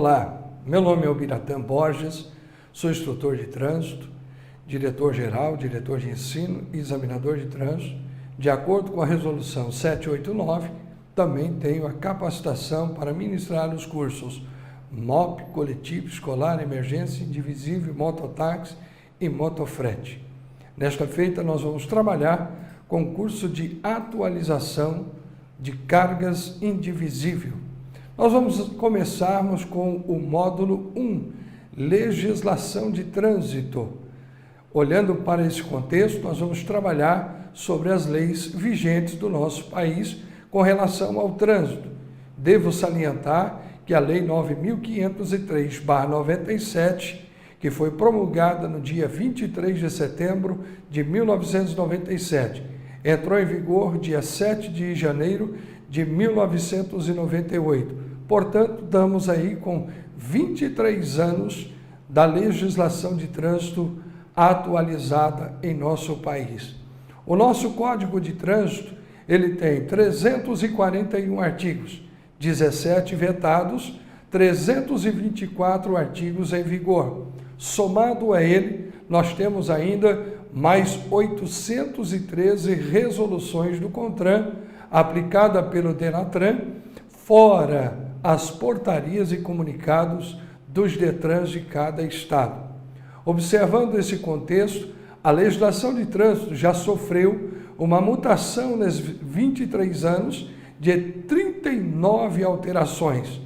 Olá, meu nome é Ubiratã Borges, sou instrutor de trânsito, diretor-geral, diretor de ensino e examinador de trânsito. De acordo com a resolução 789, também tenho a capacitação para ministrar os cursos MOP, Coletivo, Escolar, Emergência, Indivisível, Mototáxi e Motofrete. Nesta feita, nós vamos trabalhar com o curso de atualização de cargas indivisível. Nós vamos começarmos com o módulo 1, Legislação de Trânsito. Olhando para esse contexto, nós vamos trabalhar sobre as leis vigentes do nosso país com relação ao trânsito. Devo salientar que a Lei 9.503/97, que foi promulgada no dia 23 de setembro de 1997, entrou em vigor dia 7 de janeiro de 1998. Portanto, damos aí com 23 anos da legislação de trânsito atualizada em nosso país. O nosso Código de Trânsito, ele tem 341 artigos, 17 vetados, 324 artigos em vigor. Somado a ele, nós temos ainda mais 813 resoluções do CONTRAN, aplicada pelo DENATRAN, fora as portarias e comunicados dos DETRANs de cada estado. Observando esse contexto, a legislação de trânsito já sofreu uma mutação nesses 23 anos de 39 alterações.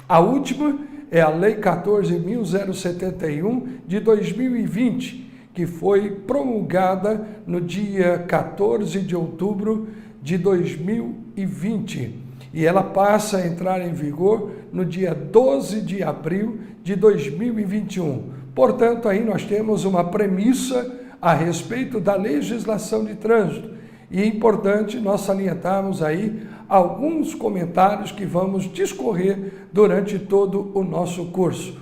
A última é a Lei 14.071 de 2020, que foi promulgada no dia 14 de outubro de 2020. E ela passa a entrar em vigor no dia 12 de abril de 2021. Portanto, aí nós temos uma premissa a respeito da legislação de trânsito. E é importante nós salientarmos aí alguns comentários que vamos discorrer durante todo o nosso curso.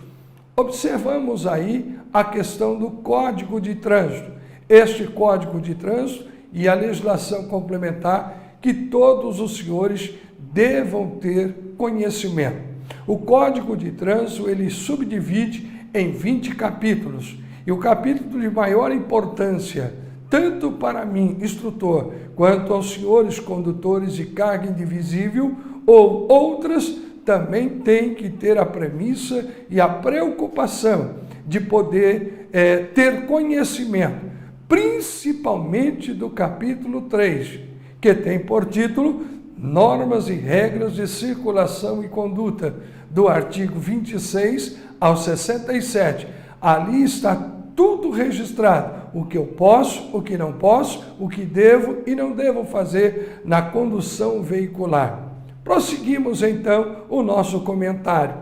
Observamos aí a questão do Código de Trânsito. Este Código de Trânsito e a legislação complementar que todos os senhores devam ter conhecimento. O Código de Trânsito, ele subdivide em 20 capítulos. E o capítulo de maior importância, tanto para mim, instrutor, quanto aos senhores condutores de carga indivisível ou outras, também tem que ter a premissa e a preocupação de poder ter conhecimento, principalmente do capítulo 3, que tem por título Normas e Regras de Circulação e Conduta, do artigo 26 ao 67. Ali está tudo registrado, o que eu posso, o que não posso, o que devo e não devo fazer na condução veicular. Prosseguimos então o nosso comentário.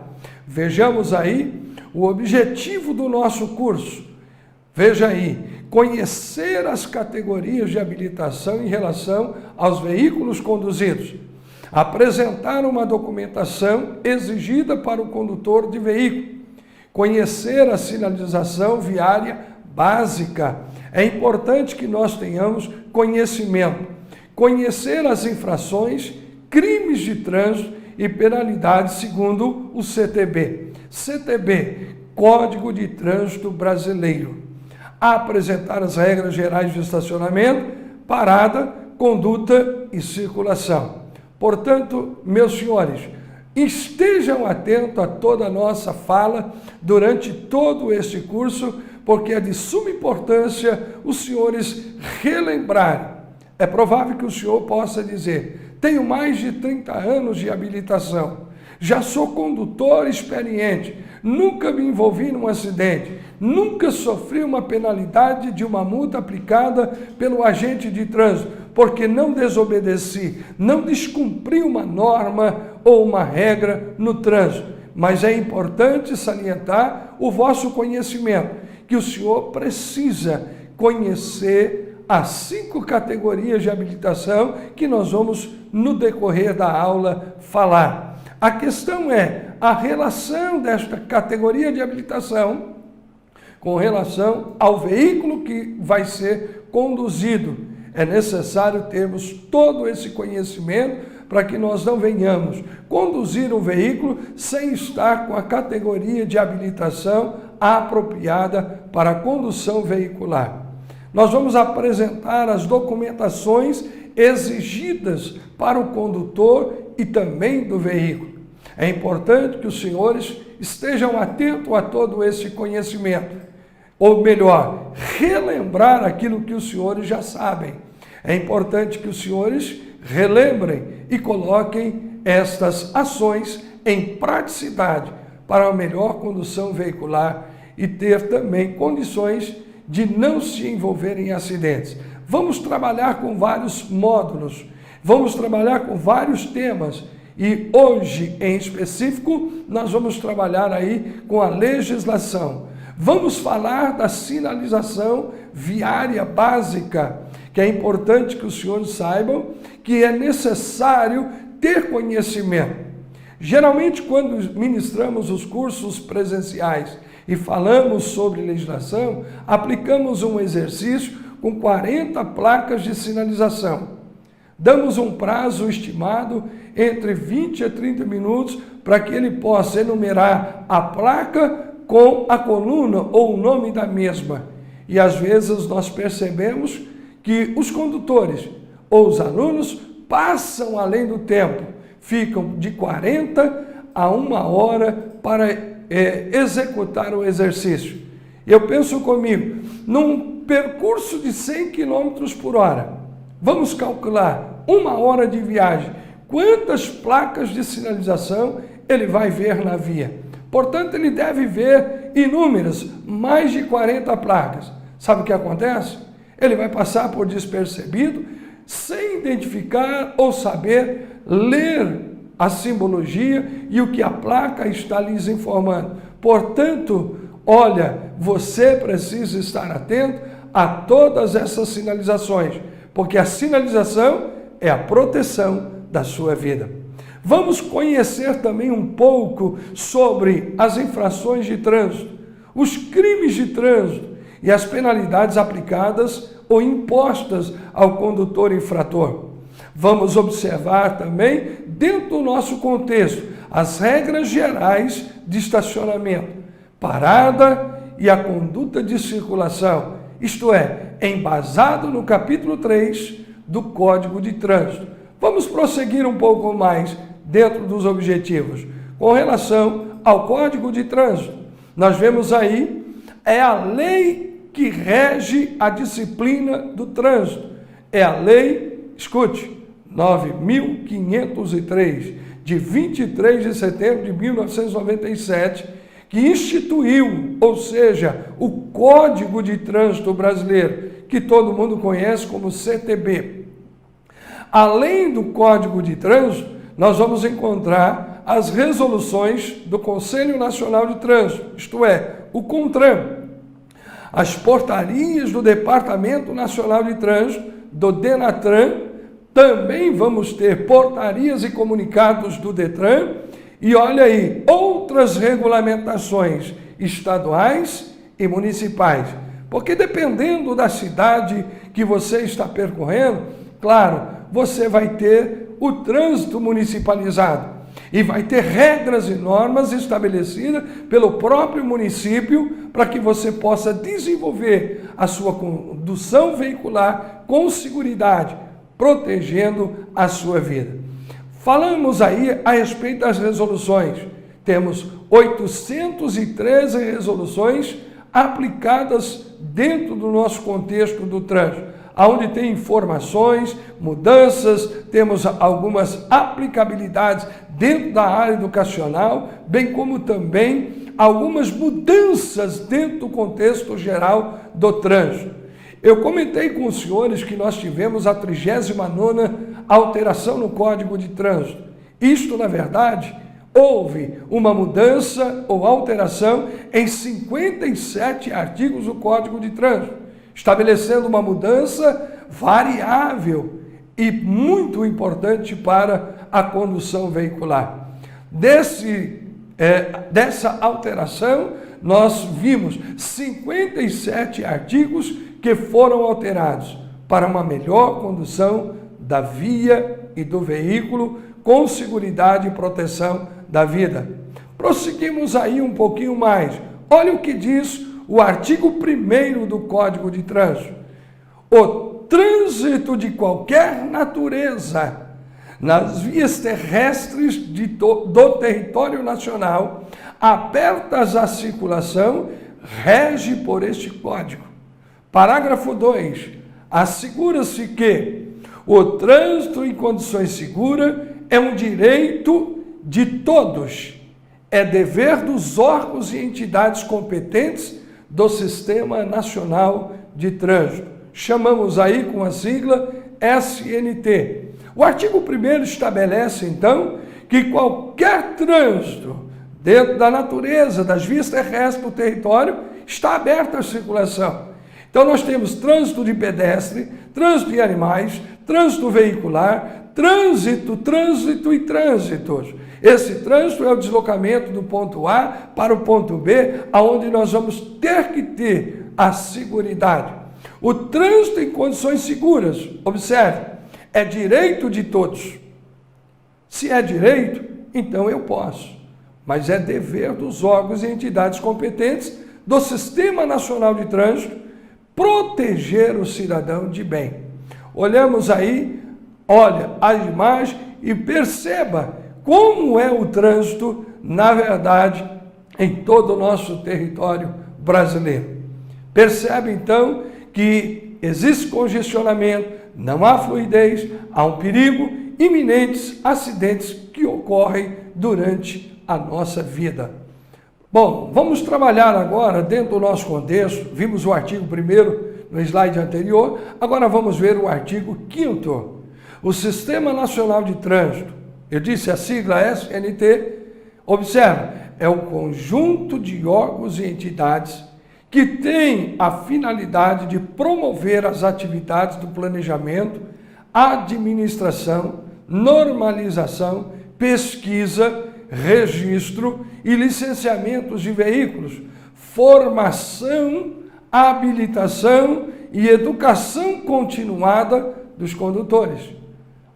Vejamos aí o objetivo do nosso curso. Veja aí, conhecer as categorias de habilitação em relação aos veículos conduzidos, apresentar uma documentação exigida para o condutor de veículo, conhecer a sinalização viária básica. É importante que nós tenhamos conhecimento, conhecer as infrações, crimes de trânsito e penalidades segundo o CTB. CTB, Código de Trânsito Brasileiro. Apresentar as regras gerais de estacionamento, parada, conduta e circulação. Portanto, meus senhores, estejam atentos a toda a nossa fala durante todo este curso, porque é de suma importância os senhores relembrarem. É provável que o senhor possa dizer: tenho mais de 30 anos de habilitação, já sou condutor experiente, nunca me envolvi num acidente, nunca sofri uma penalidade de uma multa aplicada pelo agente de trânsito, porque não desobedeci, não descumpri uma norma ou uma regra no trânsito. Mas é importante salientar o vosso conhecimento, que o senhor precisa conhecer as 5 categorias de habilitação que nós vamos, no decorrer da aula, falar. A questão é a relação desta categoria de habilitação com relação ao veículo que vai ser conduzido. É necessário termos todo esse conhecimento para que nós não venhamos conduzir um veículo sem estar com a categoria de habilitação apropriada para a condução veicular. Nós vamos apresentar as documentações exigidas para o condutor e também do veículo. É importante que os senhores estejam atentos a todo esse conhecimento, ou melhor, relembrar aquilo que os senhores já sabem. É importante que os senhores relembrem e coloquem estas ações em praticidade para a melhor condução veicular e ter também condições de não se envolver em acidentes. Vamos trabalhar com vários módulos, vamos trabalhar com vários temas e hoje, em específico, nós vamos trabalhar aí com a legislação. Vamos falar da sinalização viária básica, que é importante que os senhores saibam que é necessário ter conhecimento. Geralmente, quando ministramos os cursos presenciais e falamos sobre legislação, aplicamos um exercício com 40 placas de sinalização. Damos um prazo estimado entre 20 a 30 minutos para que ele possa enumerar a placa com a coluna ou o nome da mesma. E às vezes nós percebemos que os condutores ou os alunos passam além do tempo, ficam de 40 a 1 hora para executar o exercício. Eu penso comigo, num percurso de 100 km por hora, vamos calcular 1 hora de viagem, quantas placas de sinalização ele vai ver na via. Portanto, ele deve ver inúmeras, mais de 40 placas. Sabe o que acontece? Ele vai passar por despercebido, sem identificar ou saber ler a simbologia e o que a placa está lhes informando. Portanto, olha, você precisa estar atento a todas essas sinalizações, porque a sinalização é a proteção da sua vida. Vamos conhecer também um pouco sobre as infrações de trânsito, os crimes de trânsito e as penalidades aplicadas ou impostas ao condutor infrator. Vamos observar também, dentro do nosso contexto, as regras gerais de estacionamento, parada e a conduta de circulação, isto é, embasado no capítulo 3 do Código de Trânsito. Vamos prosseguir um pouco mais dentro dos objetivos. Com relação ao Código de Trânsito, nós vemos aí, é a lei que rege a disciplina do trânsito. É a lei, escute, 9.503, de 23 de setembro de 1997, que instituiu, ou seja, o Código de Trânsito Brasileiro, que todo mundo conhece como CTB. Além do Código de Trânsito, nós vamos encontrar as resoluções do Conselho Nacional de Trânsito, isto é, o CONTRAN, as portarias do Departamento Nacional de Trânsito, do DENATRAN, também vamos ter portarias e comunicados do DETRAN, e olha aí, outras regulamentações estaduais e municipais, porque dependendo da cidade que você está percorrendo, claro, você vai ter o trânsito municipalizado e vai ter regras e normas estabelecidas pelo próprio município para que você possa desenvolver a sua condução veicular com seguridade, protegendo a sua vida. Falamos aí a respeito das resoluções. Temos 813 resoluções aplicadas dentro do nosso contexto do trânsito, onde tem informações, mudanças, temos algumas aplicabilidades dentro da área educacional, bem como também algumas mudanças dentro do contexto geral do trânsito. Eu comentei com os senhores que nós tivemos a 39ª alteração no Código de Trânsito. Isto, na verdade, houve uma mudança ou alteração em 57 artigos do Código de Trânsito, estabelecendo uma mudança variável e muito importante para a condução veicular. Dessa alteração, nós vimos 57 artigos que foram alterados para uma melhor condução da via e do veículo com seguridade e proteção da vida. Prosseguimos aí um pouquinho mais. Olha o que diz o artigo 1º do Código de Trânsito. O trânsito de qualquer natureza nas vias terrestres do território nacional abertas à circulação rege por este Código. Parágrafo 2. Assegura-se que o trânsito em condições seguras é um direito de todos, é dever dos órgãos e entidades competentes do Sistema Nacional de Trânsito. Chamamos aí com a sigla SNT. O artigo 1º estabelece, então, que qualquer trânsito dentro da natureza, das vias terrestres do território, está aberto à circulação. Então nós temos trânsito de pedestre, trânsito de animais, trânsito veicular, trânsito e trânsitos. Esse trânsito é o deslocamento do ponto A para o ponto B, aonde nós vamos ter que ter a seguridade. O trânsito em condições seguras, observe, é direito de todos. Se é direito, então eu posso. Mas é dever dos órgãos e entidades competentes do Sistema Nacional de Trânsito proteger o cidadão de bem. Olhamos aí, olha a imagem e perceba como é o trânsito, na verdade, em todo o nosso território brasileiro. Percebe, então, que existe congestionamento, não há fluidez, há um perigo, iminentes acidentes que ocorrem durante a nossa vida. Bom, vamos trabalhar agora dentro do nosso contexto. Vimos o artigo 1º no slide anterior, agora vamos ver o artigo 5º. O Sistema Nacional de Trânsito, eu disse a sigla SNT, observe, é o conjunto de órgãos e entidades que tem a finalidade de promover as atividades do planejamento, administração, normalização, pesquisa, registro e licenciamentos de veículos, formação, habilitação e educação continuada dos condutores.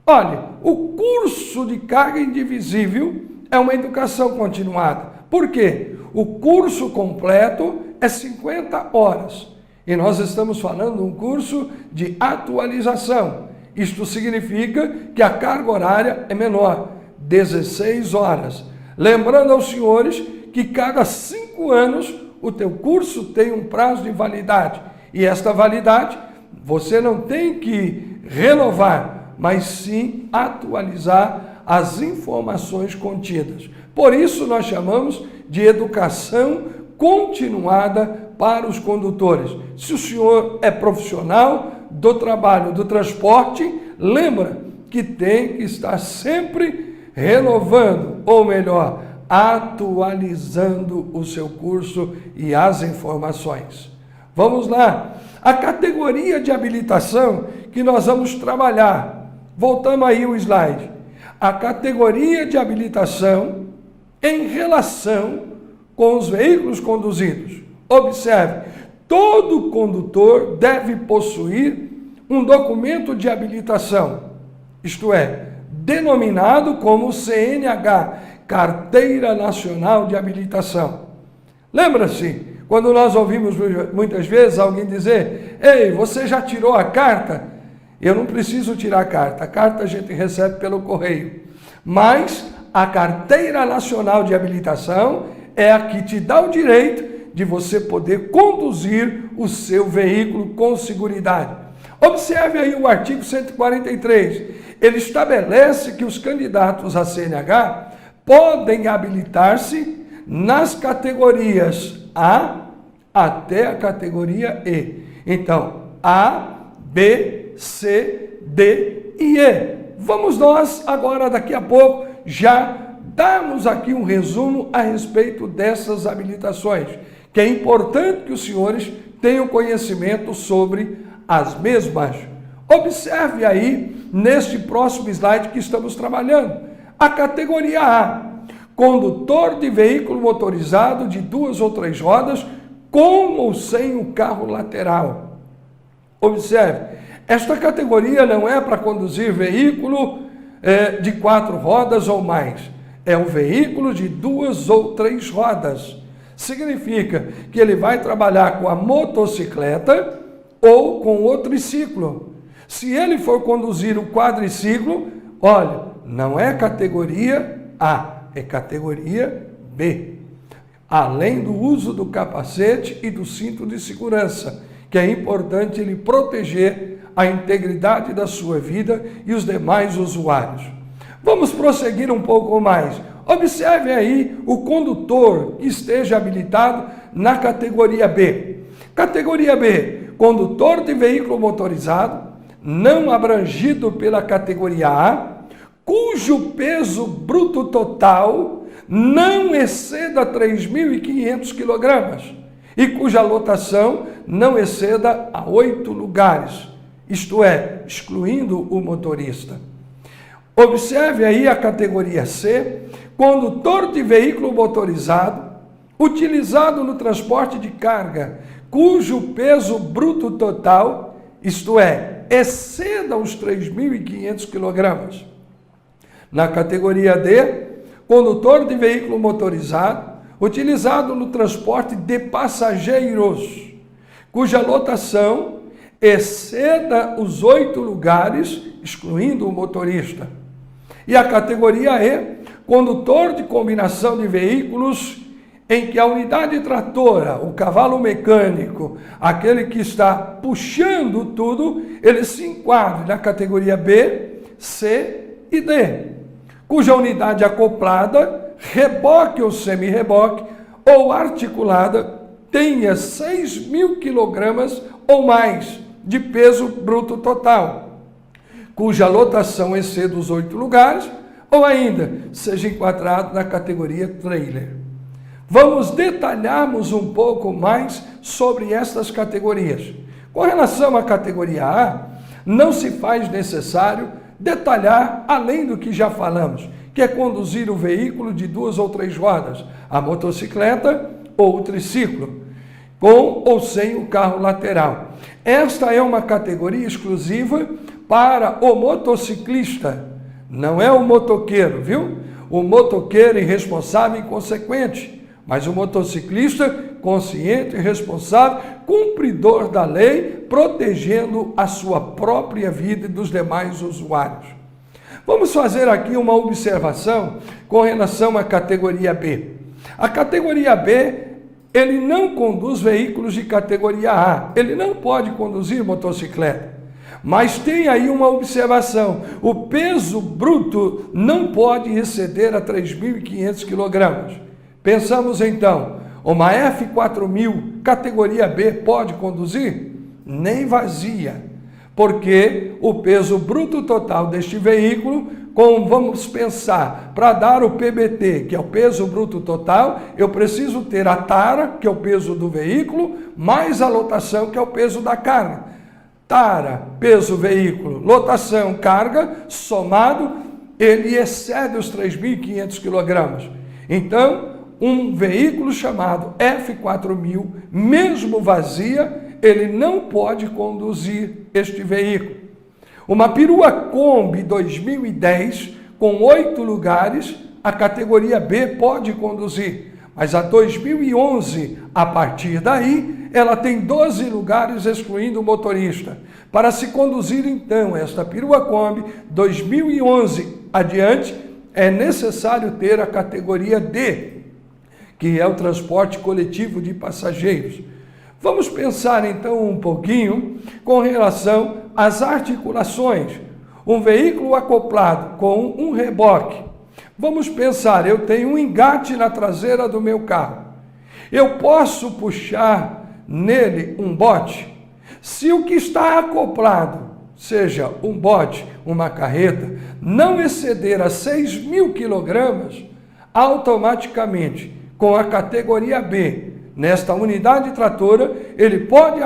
Olha, o curso de carga indivisível é uma educação continuada. Por quê? O curso completo é 50 horas. E nós estamos falando de um curso de atualização. Isto significa que a carga horária é menor, 16 horas. Lembrando aos senhores que cada 5 anos o teu curso tem um prazo de validade. E esta validade você não tem que renovar, mas sim atualizar as informações contidas. Por isso nós chamamos de educação continuada para os condutores. Se o senhor é profissional do trabalho, do transporte, lembra que tem que estar sempre renovando, ou melhor, atualizando o seu curso e as informações. Vamos lá. A categoria de habilitação que nós vamos trabalhar. Voltamos aí o slide. A categoria de habilitação em relação com os veículos conduzidos. Observe, todo condutor deve possuir um documento de habilitação, isto é, denominado como CNH, Carteira Nacional de Habilitação. Lembra-se, quando nós ouvimos muitas vezes alguém dizer: ei, você já tirou a carta? Eu não preciso tirar a carta a gente recebe pelo correio. Mas a Carteira Nacional de Habilitação é a que te dá o direito de você poder conduzir o seu veículo com seguridade. Observe aí o artigo 143. Ele estabelece que os candidatos a CNH podem habilitar-se nas categorias A até a categoria E. Então, A, B, C, D e E. Vamos nós agora, daqui a pouco, já darmos aqui um resumo a respeito dessas habilitações, que é importante que os senhores tenham conhecimento sobre as mesmas. Observe aí, neste próximo slide que estamos trabalhando, a categoria A, condutor de veículo motorizado de 2 ou 3 rodas, com ou sem o carro lateral. Observe, esta categoria não é para conduzir veículo de 4 rodas ou mais. É um veículo de 2 ou 3 rodas. Significa que ele vai trabalhar com a motocicleta ou com o triciclo. Se ele for conduzir o quadriciclo, olha, não é categoria A, é categoria B. Além do uso do capacete e do cinto de segurança, que é importante ele proteger a integridade da sua vida e os demais usuários. Vamos prosseguir um pouco mais. Observe aí o condutor que esteja habilitado na categoria B. Categoria B, condutor de veículo motorizado, não abrangido pela categoria A, cujo peso bruto total não exceda 3.500 kg e cuja lotação não exceda a 8 lugares, isto é, excluindo o motorista. Observe aí a categoria C, condutor de veículo motorizado, utilizado no transporte de carga, cujo peso bruto total, isto é, exceda os 3.500 kg. Na categoria D, condutor de veículo motorizado, utilizado no transporte de passageiros, cuja lotação exceda os 8 lugares, excluindo o motorista. E a categoria E, condutor de combinação de veículos em que a unidade tratora, o cavalo mecânico, aquele que está puxando tudo, ele se enquadra na categoria B, C e D, cuja unidade acoplada, reboque ou semi-reboque, ou articulada, tenha 6.000 kg ou mais de peso bruto total, cuja lotação exceda os 8 lugares, ou ainda seja enquadrado na categoria trailer. Vamos detalharmos um pouco mais sobre estas categorias. Com relação à categoria A, não se faz necessário detalhar além do que já falamos, que é conduzir o veículo de 2 ou 3 rodas, a motocicleta ou o triciclo, com ou sem o carro lateral. Esta é uma categoria exclusiva para o motociclista, não é o motoqueiro, viu? O motoqueiro irresponsável e inconsequente, mas o motociclista consciente e responsável, cumpridor da lei, protegendo a sua própria vida e dos demais usuários. Vamos fazer aqui uma observação com relação à categoria B. A categoria B, ele não conduz veículos de categoria A, ele não pode conduzir motocicleta. Mas tem aí uma observação, o peso bruto não pode exceder a 3.500 kg. Pensamos então, uma F4000 categoria B pode conduzir? Nem vazia, porque o peso bruto total deste veículo, como vamos pensar, para dar o PBT, que é o peso bruto total, eu preciso ter a tara, que é o peso do veículo, mais a lotação, que é o peso da carga. Tara, peso veículo, lotação, carga, somado, ele excede os 3.500 kg. Então, um veículo chamado F4000, mesmo vazia, ele não pode conduzir este veículo. Uma perua Kombi 2010, com 8 lugares, a categoria B pode conduzir, mas a 2011, a partir daí, ela tem 12 lugares, excluindo o motorista. Para se conduzir, então, esta perua Kombi 2011 adiante, é necessário ter a categoria D, que é o transporte coletivo de passageiros. Vamos pensar então um pouquinho com relação às articulações. Um veículo acoplado com um reboque. Vamos pensar, eu tenho um engate na traseira do meu carro. Eu posso puxar nele um bote? Se o que está acoplado, seja um bote, uma carreta, não exceder a 6.000 kg, automaticamente, com a categoria B, nesta unidade tratora, ele pode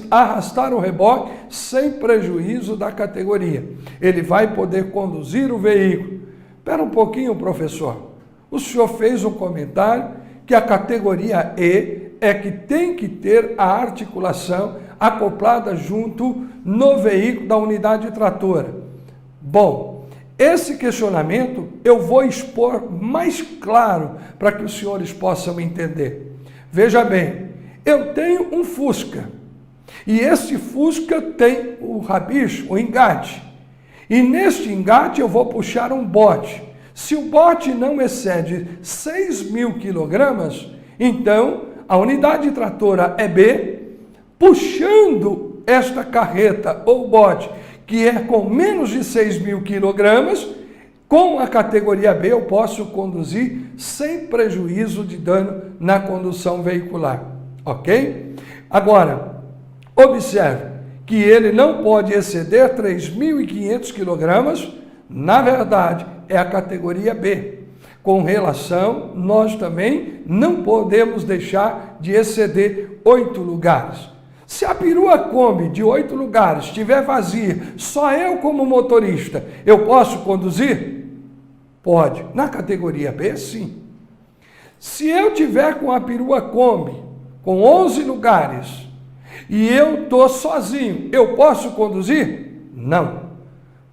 arrastar o reboque sem prejuízo da categoria. Ele vai poder conduzir o veículo. Espera um pouquinho, professor. O senhor fez um comentário que a categoria E é que tem que ter a articulação acoplada junto no veículo da unidade tratora. Bom, Esse questionamento eu vou expor mais claro para que os senhores possam entender. Veja bem, eu tenho um Fusca e esse Fusca tem o rabicho, o engate. E neste engate eu vou puxar um bote. Se o bote não excede 6.000 quilogramas, então a unidade tratora EB, puxando esta carreta ou bote, que é com menos de 6.000 quilogramas, com a categoria B eu posso conduzir sem prejuízo de dano na condução veicular, ok? Agora, observe que ele não pode exceder 3.500 quilogramas, na verdade é a categoria B. Com relação, nós também não podemos deixar de exceder 8 lugares. Se a perua Kombi de 8 lugares estiver vazia, só eu como motorista, eu posso conduzir? Pode. Na categoria B, sim. Se eu tiver com a perua Kombi com 11 lugares e eu estou sozinho, eu posso conduzir? Não.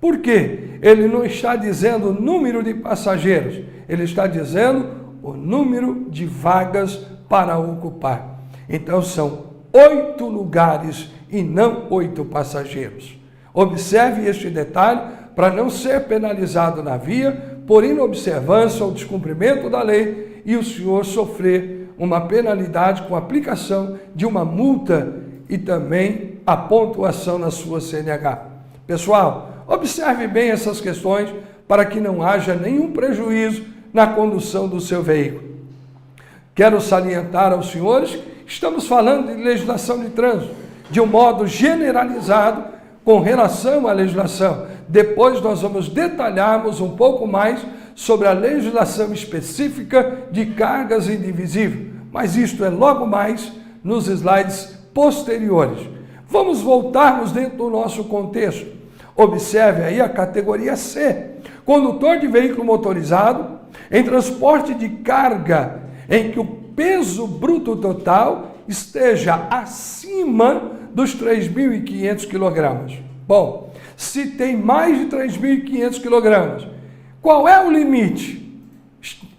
Por quê? Ele não está dizendo o número de passageiros, ele está dizendo o número de vagas para ocupar. Então são 8 lugares e não 8 passageiros. Observe este detalhe para não ser penalizado na via por inobservância ou descumprimento da lei e o senhor sofrer uma penalidade com aplicação de uma multa e também a pontuação na sua CNH. Pessoal, observe bem essas questões para que não haja nenhum prejuízo na condução do seu veículo. Quero salientar aos senhores, estamos falando de legislação de trânsito, de um modo generalizado com relação à legislação. Depois nós vamos detalharmos um pouco mais sobre a legislação específica de cargas indivisíveis, mas isto é logo mais nos slides posteriores. Vamos voltarmos dentro do nosso contexto. Observe aí a categoria C, condutor de veículo motorizado em transporte de carga em que o peso bruto total esteja acima dos 3.500 quilogramas. Bom, se tem mais de 3.500 quilogramas, qual é o limite?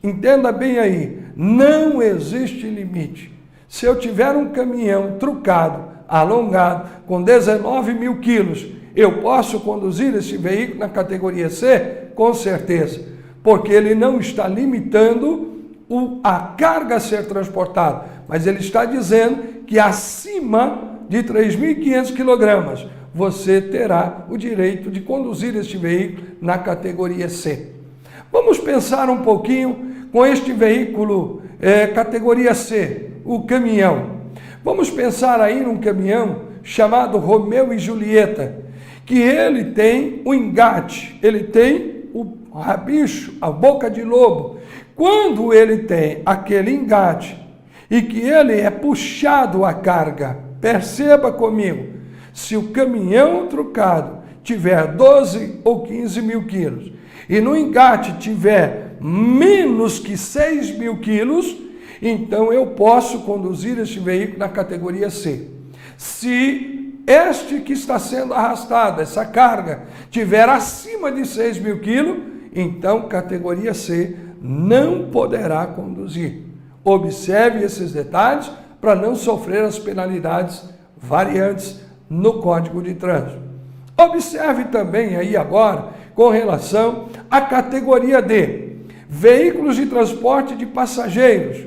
Entenda bem aí, não existe limite. Se eu tiver um caminhão trucado, alongado, com 19.000 quilos, eu posso conduzir esse veículo na categoria C? Com certeza, porque ele não está limitando a carga a ser transportada, mas ele está dizendo que acima de 3.500 quilogramas você terá o direito de conduzir este veículo na categoria C. Vamos pensar um pouquinho com este veículo categoria C, o caminhão. Vamos pensar aí num caminhão chamado Romeu e Julieta, que ele tem o engate, ele tem o rabicho, a boca de lobo. Quando ele tem aquele engate e que ele é puxado a carga, perceba comigo, se o caminhão trucado tiver 12 ou 15 mil quilos e no engate tiver menos que 6.000 quilos, então eu posso conduzir este veículo na categoria C. Se este que está sendo arrastado, essa carga, tiver acima de 6.000 quilos, então categoria C não poderá conduzir. Observe esses detalhes para não sofrer as penalidades variantes no Código de Trânsito. Observe também aí agora com relação à categoria D, veículos de transporte de passageiros,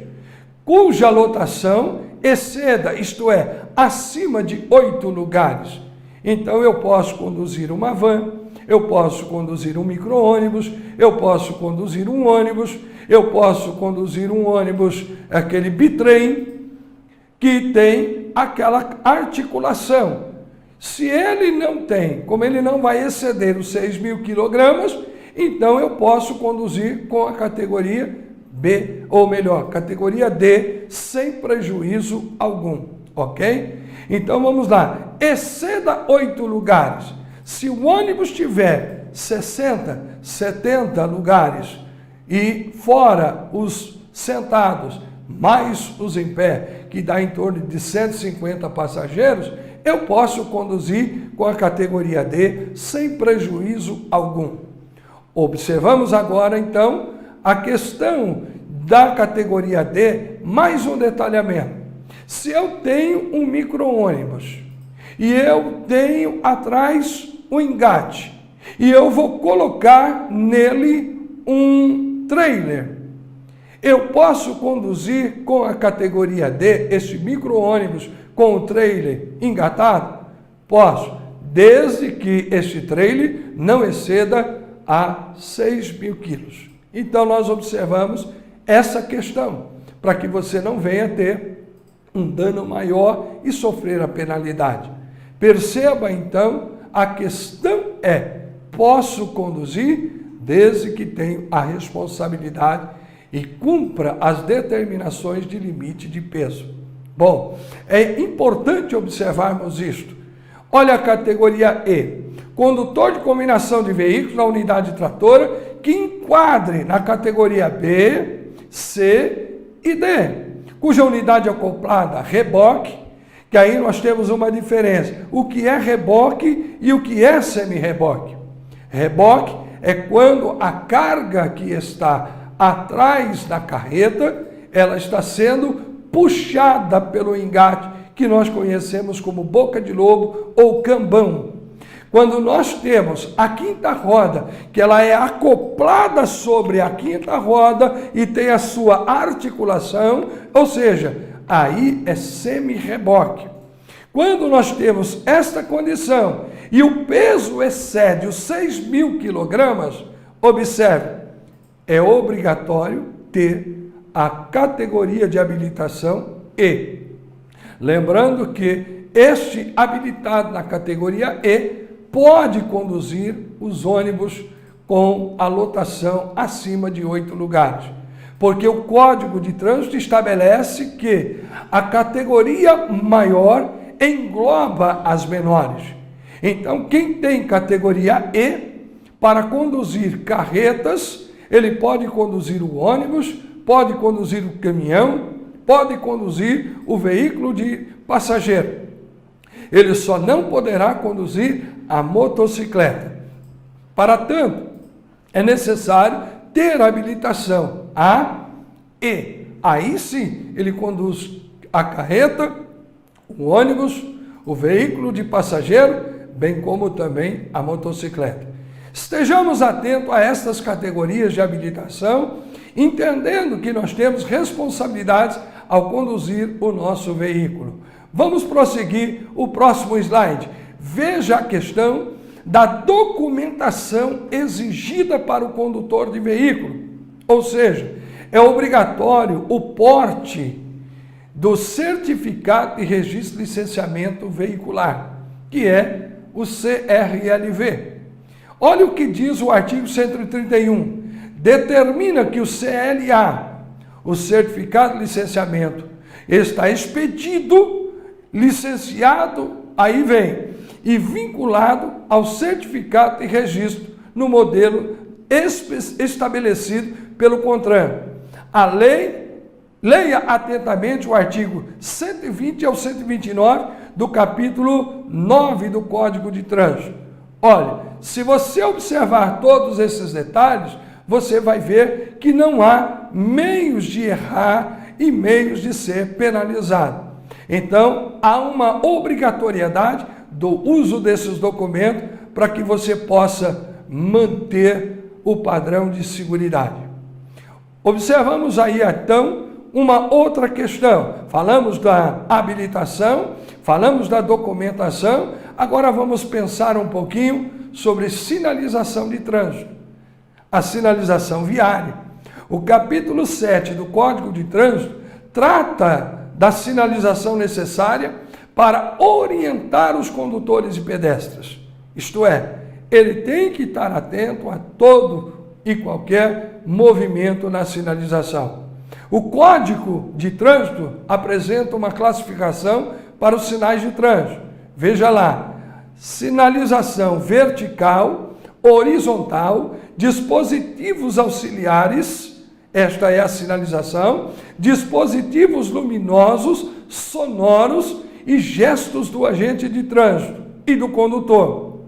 cuja lotação exceda, isto é, acima de 8 lugares. Então eu posso conduzir uma van, eu posso conduzir um micro-ônibus, eu posso conduzir um ônibus, eu posso conduzir um ônibus, aquele bitrem, que tem aquela articulação. Se ele não tem, como ele não vai exceder os 6.000 quilogramas, então eu posso conduzir com a categoria B, ou melhor, categoria D, sem prejuízo algum, ok? Então vamos lá, exceda 8 lugares. Se o ônibus tiver 60, 70 lugares e fora os sentados, mais os em pé, que dá em torno de 150 passageiros, eu posso conduzir com a categoria D sem prejuízo algum. Observamos agora, então, a questão da categoria D, mais um detalhamento. Se eu tenho um micro-ônibus e eu tenho atrás um engate e eu vou colocar nele um trailer, eu posso conduzir com a categoria D esse micro-ônibus com o trailer engatado? Posso, desde que este trailer não exceda a 6.000 quilos. Então nós observamos essa questão, para que você não venha ter um dano maior e sofrer a penalidade. Perceba então, a questão é, posso conduzir desde que tenho a responsabilidade e cumpra as determinações de limite de peso. Bom, é importante observarmos isto. Olha a categoria E, condutor de combinação de veículos na unidade tratora que enquadre na categoria B, C e D, cuja unidade acoplada reboque, que aí nós temos uma diferença. O que é reboque e o que é semi-reboque? Reboque é quando a carga que está atrás da carreta, ela está sendo puxada pelo engate, que nós conhecemos como boca de lobo ou cambão. Quando nós temos a quinta roda, que ela é acoplada sobre a quinta roda e tem a sua articulação, ou seja, aí é semi-reboque. Quando nós temos esta condição e o peso excede os 6.000 quilogramas, observe, é obrigatório ter a categoria de habilitação E. Lembrando que este habilitado na categoria E pode conduzir os ônibus com a lotação acima de 8 lugares. Porque o Código de Trânsito estabelece que a categoria maior engloba as menores. Então, quem tem categoria E, para conduzir carretas, ele pode conduzir o ônibus, pode conduzir o caminhão, pode conduzir o veículo de passageiro. Ele só não poderá conduzir a motocicleta. Para tanto, é necessário ter habilitação A e aí sim ele conduz a carreta, o ônibus, o veículo de passageiro, bem como também a motocicleta. Estejamos atentos a estas categorias de habilitação, entendendo que nós temos responsabilidades ao conduzir o nosso veículo. Vamos prosseguir o próximo slide. Veja a questão da documentação exigida para o condutor de veículo. Ou seja, é obrigatório o porte do certificado de registro de licenciamento veicular, que é o CRLV. Olha o que diz o artigo 131. Determina que o CLA, o certificado de licenciamento, está expedido, licenciado, aí vem, e vinculado ao certificado de registro no modelo estabelecido pelo CONTRAN. A lei, leia atentamente o artigo 120 ao 129 do capítulo 9 do Código de Trânsito. Olha, se você observar todos esses detalhes, você vai ver que não há meios de errar e meios de ser penalizado. Então, há uma obrigatoriedade do uso desses documentos para que você possa manter o padrão de seguridade. Observamos aí, então, uma outra questão. Falamos da habilitação, falamos da documentação, agora vamos pensar um pouquinho sobre sinalização de trânsito. A sinalização viária. O capítulo 7 do Código de Trânsito trata da sinalização necessária para orientar os condutores e pedestres. Isto é, ele tem que estar atento a todo e qualquer movimento na sinalização. O Código de Trânsito apresenta uma classificação para os sinais de trânsito. Veja lá, sinalização vertical, horizontal, dispositivos auxiliares, esta é a sinalização, dispositivos luminosos, sonoros e gestos do agente de trânsito e do condutor.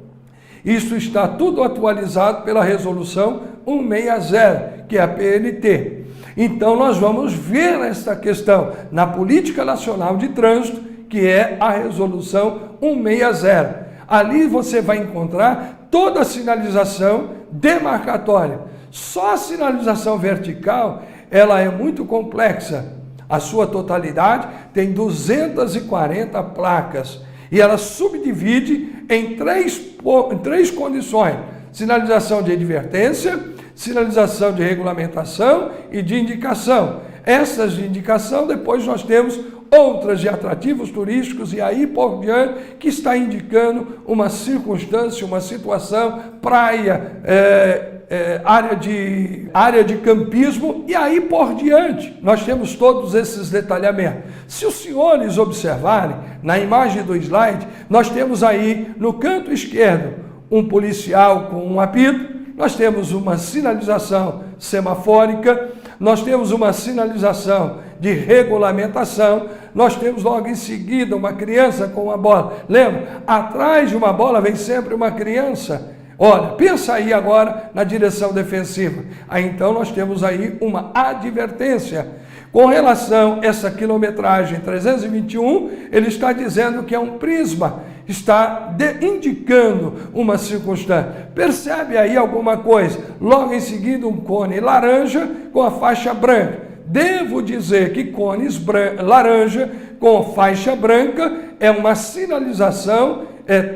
Isso está tudo atualizado pela resolução 160, que é a PNT. Então nós vamos ver essa questão na Política Nacional de Trânsito, que é a resolução 160. Ali você vai encontrar toda a sinalização demarcatória. Só a sinalização vertical, ela é muito complexa. A sua totalidade tem 240 placas e ela subdivide em três condições: sinalização de advertência, sinalização de regulamentação e de indicação. Essas de indicação, depois nós temos outras de atrativos turísticos e aí por diante, que está indicando uma circunstância, uma situação, praia, área de campismo e aí por diante. Nós temos todos esses detalhamentos. Se os senhores observarem, na imagem do slide, nós temos aí no canto esquerdo um policial com um apito, nós temos uma sinalização semafórica, nós temos uma sinalização de regulamentação, nós temos logo em seguida uma criança com uma bola. Lembra? Atrás de uma bola vem sempre uma criança. Olha, pensa aí agora na direção defensiva. Aí então nós temos aí uma advertência. Com relação a essa quilometragem 321, ele está dizendo que é um prisma, está indicando uma circunstância. Percebe aí alguma coisa? Logo em seguida um cone laranja com a faixa branca. Devo dizer que cones laranja com faixa branca é uma sinalização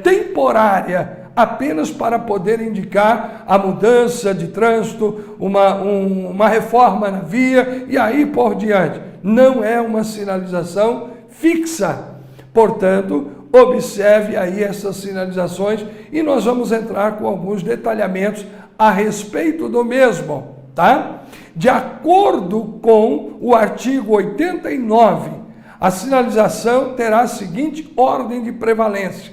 temporária, apenas para poder indicar a mudança de trânsito, uma reforma na via e aí por diante. Não é uma sinalização fixa. Portanto, observe aí essas sinalizações e nós vamos entrar com alguns detalhamentos a respeito do mesmo, tá? De acordo com o artigo 89, a sinalização terá a seguinte ordem de prevalência.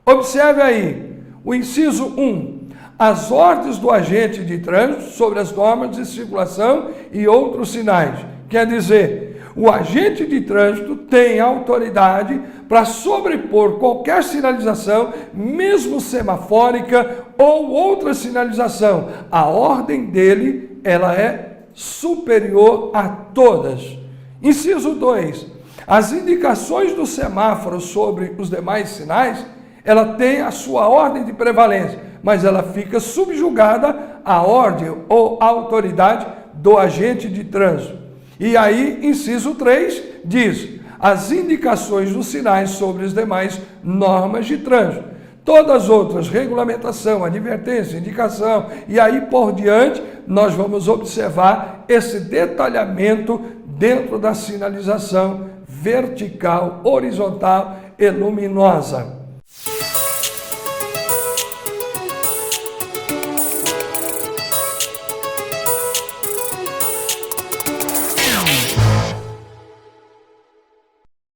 Observe aí. O inciso 1, as ordens do agente de trânsito sobre as normas de circulação e outros sinais. Quer dizer, o agente de trânsito tem autoridade para sobrepor qualquer sinalização, mesmo semafórica ou outra sinalização. A ordem dele, ela é superior a todas. Inciso 2, as indicações do semáforo sobre os demais sinais, ela tem a sua ordem de prevalência, mas ela fica subjugada à ordem ou à autoridade do agente de trânsito. E aí, inciso 3, diz, as indicações dos sinais sobre as demais normas de trânsito. Todas as outras, regulamentação, advertência, indicação, e aí por diante, nós vamos observar esse detalhamento dentro da sinalização vertical, horizontal e luminosa.